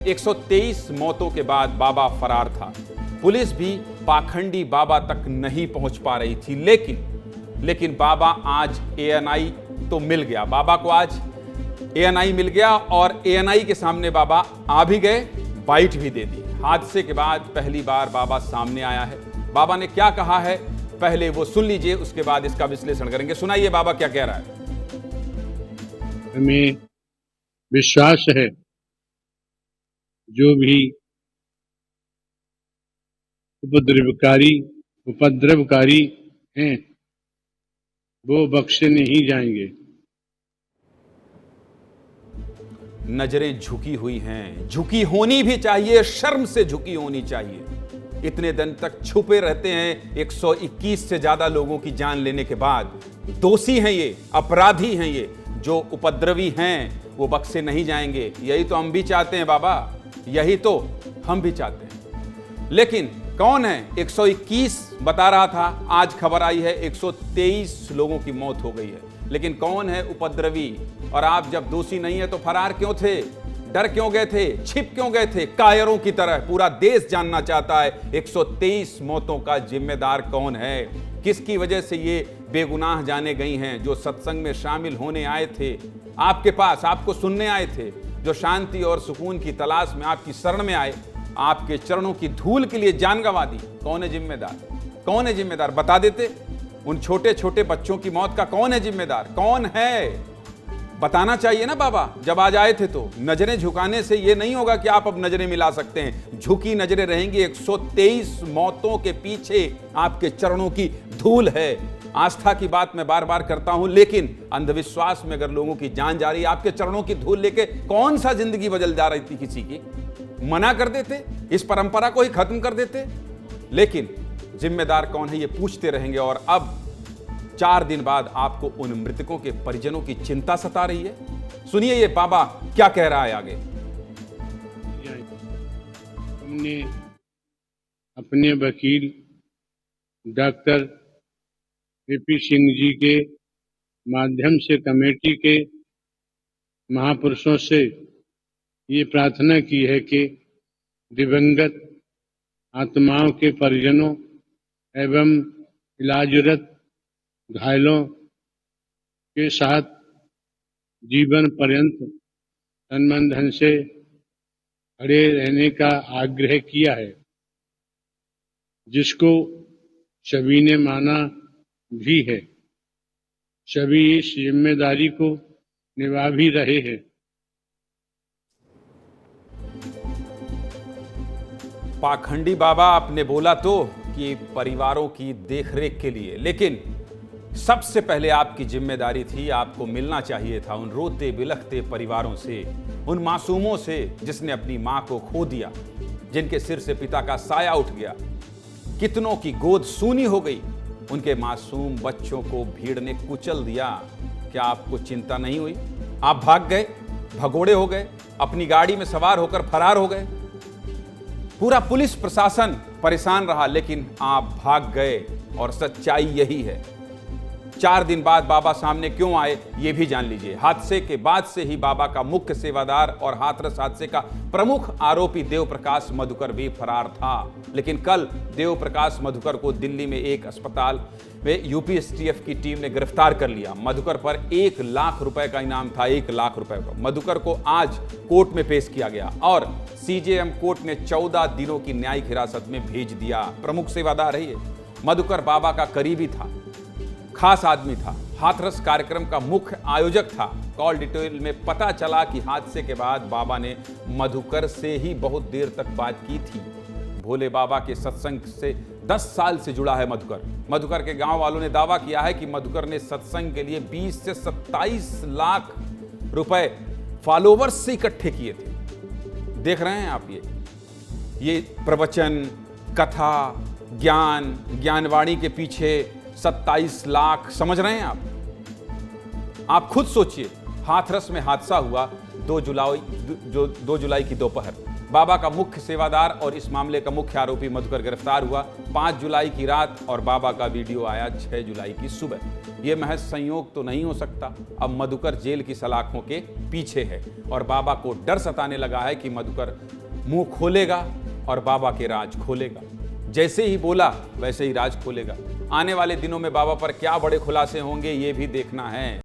123 मौतों के बाद बाबा फरार था। पुलिस भी पाखंडी बाबा तक नहीं पहुंच पा रही थी, लेकिन बाबा आज एएनआई तो मिल गया। बाबा को आज एएनआई मिल गया और एएनआई के सामने बाबा आ भी गए, बाइट भी दे दी। हादसे के बाद पहली बार बाबा सामने आया है। बाबा ने क्या कहा है पहले वो सुन लीजिए, उसके बाद इसका विश्लेषण करेंगे। सुनाइए बाबा क्या कह रहा है। हमें विश्वास है जो भी उपद्रवकारी हैं वो बख्शे नहीं जाएंगे। नजरें झुकी हुई हैं, झुकी होनी भी चाहिए, शर्म से झुकी होनी चाहिए। इतने दिन तक छुपे रहते हैं। 121 से ज्यादा लोगों की जान लेने के बाद दोषी हैं ये, अपराधी हैं ये, जो उपद्रवी हैं वो बख्शे नहीं जाएंगे। यही तो हम भी चाहते हैं बाबा, यही तो हम भी चाहते हैं। लेकिन कौन है? 121 बता रहा था, आज खबर आई है 123 लोगों की मौत हो गई है। लेकिन कौन है उपद्रवी? और आप जब दोषी नहीं है तो फरार क्यों थे? डर क्यों गए थे? छिप क्यों गए थे कायरों की तरह? पूरा देश जानना चाहता है 123 मौतों का जिम्मेदार कौन है, किसकी वजह से ये बेगुनाह जाने गई हैं, जो सत्संग में शामिल होने आए थे, आपके पास आपको सुनने आए थे, जो शांति और सुकून की तलाश में आपकी शरण में आए, आपके चरणों की धूल के लिए जान गंवा दी। कौन है जिम्मेदार? कौन है जिम्मेदार? बता देते। उन छोटे छोटे बच्चों की मौत का कौन है जिम्मेदार? कौन है? बताना चाहिए ना बाबा। जब आज आए थे तो नजरें झुकाने से ये नहीं होगा कि आप अब नजरें मिला सकते हैं। झुकी नजरें रहेंगी। 123 मौतों के पीछे आपके चरणों की धूल है। आस्था की बात मैं बार बार करता हूं, लेकिन अंधविश्वास में अगर लोगों की जान जा रही है, आपके चरणों की धूल लेके कौन सा जिंदगी बदल जा रही थी किसी की? मना कर देते, इस परंपरा को ही खत्म कर देते। लेकिन जिम्मेदार कौन है ये पूछते रहेंगे। और अब 4 दिन बाद आपको उन मृतकों के परिजनों की चिंता सता रही है। सुनिए ये बाबा क्या कह रहा है आगे। हमने अपने वकील डॉक्टर वीपी सिंह जी के माध्यम से कमेटी के महापुरुषों से ये प्रार्थना की है कि दिवंगत आत्माओं के परिजनों एवं इलाजरत घायलों के साथ जीवन पर्यंत तन धन से खड़े रहने का आग्रह किया है, जिसको सभी ने माना भी है। सभी इस जिम्मेदारी को निभा भी रहे हैं। पाखंडी बाबा आपने बोला तो कि परिवारों की देखरेख के लिए, लेकिन सबसे पहले आपकी जिम्मेदारी थी, आपको मिलना चाहिए था उन रोते बिलखते परिवारों से, उन मासूमों से जिसने अपनी मां को खो दिया, जिनके सिर से पिता का साया उठ गया, कितनों की गोद सूनी हो गई। उनके मासूम बच्चों को भीड़ ने कुचल दिया। क्या आपको चिंता नहीं हुई? आप भाग गए, भगोड़े हो गए, अपनी गाड़ी में सवार होकर फरार हो गए। पूरा पुलिस प्रशासन परेशान रहा, लेकिन आप भाग गए। और सच्चाई यही है। 4 दिन बाद बाबा सामने क्यों आए ये भी जान लीजिए। हादसे के बाद से ही बाबा का मुख्य सेवादार और हाथरस हादसे का प्रमुख आरोपी देवप्रकाश मधुकर भी फरार था। लेकिन कल देवप्रकाश मधुकर को दिल्ली में एक अस्पताल में यूपीएसटीएफ की टीम ने गिरफ्तार कर लिया। मधुकर पर 1 लाख रुपए का इनाम था, 1 लाख रुपए का। मधुकर को आज कोर्ट में पेश किया गया और सीजेएम कोर्ट ने 14 दिनों की न्यायिक हिरासत में भेज दिया। प्रमुख सेवादार है ये। मधुकर बाबा का करीबी था, खास आदमी था, हाथरस कार्यक्रम का मुख्य आयोजक था। कॉल डिटेल में पता चला कि हादसे के बाद बाबा ने मधुकर से ही बहुत देर तक बात की थी। भोले बाबा के सत्संग से 10 साल से जुड़ा है मधुकर। मधुकर के गांव वालों ने दावा किया है कि मधुकर ने सत्संग के लिए 20 से 27 लाख रुपए फॉलोवर्स से इकट्ठे किए थे। देख रहे हैं आप ये प्रवचन, कथा, ज्ञानवाणी के पीछे 27 लाख, समझ रहे हैं आप खुद सोचिए। हाथरस में हादसा हुआ, 2 जुलाई की दोपहर बाबा का मुख्य सेवादार और इस मामले का मुख्य आरोपी मधुकर गिरफ्तार हुआ। 5 जुलाई की रात और बाबा का वीडियो आया 6 जुलाई की सुबह। यह महज संयोग तो नहीं हो सकता। अब मधुकर जेल की सलाखों के पीछे है और बाबा को डर सताने लगा है कि मधुकर मुंह खोलेगा और बाबा के राज खोलेगा। जैसे ही बोला वैसे ही राज खोलेगा। आने वाले दिनों में बाबा पर क्या बड़े खुलासे होंगे ये भी देखना है।